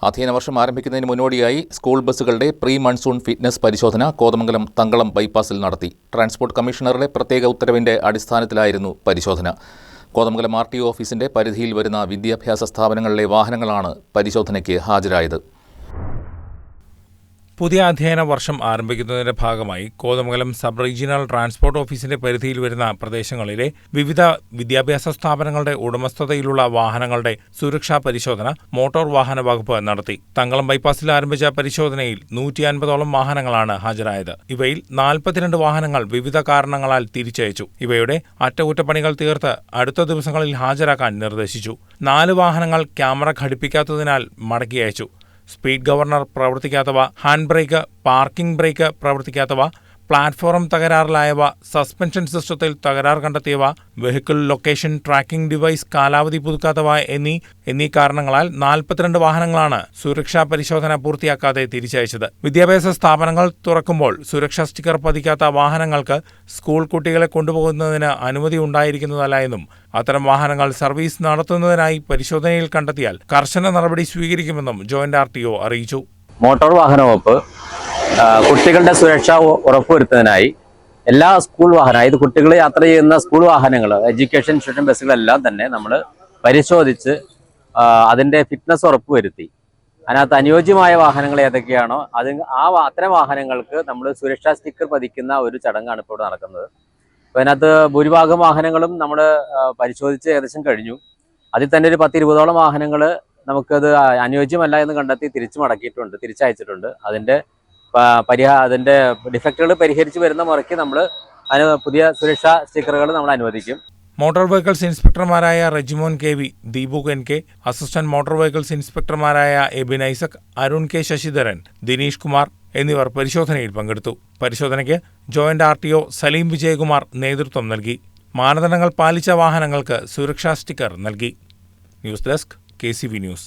അധ്യയന വർഷം ആരംഭിക്കുന്നതിന് മുന്നോടിയായി സ്കൂൾ ബസ്സുകളുടെ പ്രീ മൺസൂൺ ഫിറ്റ്നസ് പരിശോധന കോതമംഗലം തങ്കളം ബൈപ്പാസിൽ നടത്തി. ട്രാൻസ്പോർട്ട് കമ്മീഷണറുടെ പ്രത്യേക ഉത്തരവിന്റെ അടിസ്ഥാനത്തിലായിരുന്നു പരിശോധന. കോതമംഗലം RTO ഓഫീസിന്റെ പരിധിയിൽ വരുന്ന വിദ്യാഭ്യാസ സ്ഥാപനങ്ങളിലെ വാഹനങ്ങളാണ് പരിശോധനയ്ക്ക് ഹാജരായത്. പുതിയ അധ്യയന വർഷം ആരംഭിക്കുന്നതിന്റെ ഭാഗമായി കോതമംഗലം സബ് റീജിയണൽ ട്രാൻസ്പോർട്ട് ഓഫീസിന്റെ പരിധിയിൽ വരുന്ന പ്രദേശങ്ങളിലെ വിവിധ വിദ്യാഭ്യാസ സ്ഥാപനങ്ങളുടെ ഉടമസ്ഥതയിലുള്ള വാഹനങ്ങളുടെ സുരക്ഷാ പരിശോധന മോട്ടോർ വാഹന വകുപ്പ് നടത്തി. തങ്കളം ബൈപ്പാസിൽ ആരംഭിച്ച പരിശോധനയിൽ 150ഓളം വാഹനങ്ങളാണ് ഹാജരായത്. ഇവയിൽ 42 വാഹനങ്ങൾ വിവിധ കാരണങ്ങളാൽ തിരിച്ചയച്ചു. ഇവയുടെ അറ്റകുറ്റപ്പണികൾ തീർത്ത് അടുത്ത ദിവസങ്ങളിൽ ഹാജരാക്കാൻ നിർദ്ദേശിച്ചു. 4 വാഹനങ്ങൾ ക്യാമറ ഘടിപ്പിക്കാത്തതിനാൽ മടക്കി അയച്ചു. സ്പീഡ് ഗവർണർ പ്രവർത്തിക്കാത്തവ, ഹാൻഡ് ബ്രേക്ക്, പാർക്കിംഗ് ബ്രേക്ക് പ്രവർത്തിക്കാത്തവ, പ്ലാറ്റ്ഫോം തകരാറിലായവ, സസ്പെൻഷൻ സിസ്റ്റത്തിൽ തകരാർ കണ്ടെത്തിയവ, വെഹിക്കിൾ ലൊക്കേഷൻ ട്രാക്കിംഗ് ഡിവൈസ് കാലാവധി പുതുക്കാത്തവ എന്നീ കാരണങ്ങളാൽ 42 വാഹനങ്ങളാണ് സുരക്ഷാ പരിശോധന പൂർത്തിയാക്കാതെ തിരിച്ചയച്ചത്. വിദ്യാഭ്യാസ സ്ഥാപനങ്ങൾ തുറക്കുമ്പോൾ സുരക്ഷാ സ്റ്റിക്കർ പതിക്കാത്ത വാഹനങ്ങൾക്ക് സ്കൂൾ കുട്ടികളെ കൊണ്ടുപോകുന്നതിന് അനുമതി ഉണ്ടായിരിക്കുന്നതല്ല എന്നും അത്തരം വാഹനങ്ങൾ സർവീസ് നടത്തുന്നതിനായി പരിശോധനയിൽ കണ്ടെത്തിയാൽ കർശന നടപടി സ്വീകരിക്കുമെന്നും ജോയിന്റ് RTO അറിയിച്ചു. മോട്ടോർ വാഹന വകുപ്പ് കുട്ടികളുടെ സുരക്ഷ ഉറപ്പുവരുത്തുന്നതിനായി എല്ലാ സ്കൂൾ വാഹനം, കുട്ടികൾ യാത്ര ചെയ്യുന്ന സ്കൂൾ വാഹനങ്ങൾ, എഡ്യൂക്കേഷൻ ഇൻസ്റ്റിറ്റ്യൂഷൻ ബസ്സുകളെല്ലാം തന്നെ നമ്മൾ പരിശോധിച്ച് അതിൻ്റെ ഫിറ്റ്നസ് ഉറപ്പുവരുത്തി. അതിനകത്ത് അനുയോജ്യമായ വാഹനങ്ങൾ ഏതൊക്കെയാണോ അത്തരം വാഹനങ്ങൾക്ക് നമ്മൾ സുരക്ഷാ സ്റ്റിക്കർ പതിക്കുന്ന ഒരു ചടങ്ങാണ് ഇപ്പോൾ നടക്കുന്നത്. അപ്പോൾ അതിനകത്ത് ഭൂരിഭാഗം വാഹനങ്ങളും നമ്മൾ പരിശോധിച്ച് ഏകദേശം കഴിഞ്ഞു. അതിൽ തന്നെ ഒരു 10-20ഓളം വാഹനങ്ങൾ നമുക്കത് അനുയോജ്യമല്ല എന്ന് കണ്ടെത്തി തിരിച്ചയച്ചിട്ടുണ്ട്. അതിൻ്റെ ഡിഫക്റ്റുകൾ പരിഹരിച്ച് വരുന്ന മുറയ്ക്ക് നമ്മൾ അതിന് പുതിയ സുരക്ഷാ സ്റ്റിക്കറുകൾ നമ്മൾ അനുവദിക്കും. മോട്ടോർ വെഹിക്കിൾസ് ഇൻസ്പെക്ടർമാരായ Rejimon KV, Deepu NK, assistant motor vehicles ഇൻസ്പെക്ടർമാരായ എബിൻ ഐസക്, അരുൺ K ശശിധരൻ, ദിനീഷ് കുമാർ എന്നിവർ പരിശോധനയിൽ പങ്കെടുത്തു. പരിശോധനയ്ക്ക് ജോയിന്റ് RTO സലീം വിജയകുമാർ നേതൃത്വം നൽകി. മാനദണ്ഡങ്ങൾ പാലിച്ച വാഹനങ്ങൾക്ക് സുരക്ഷാ സ്റ്റിക്കർ നൽകി. News desk KCV news.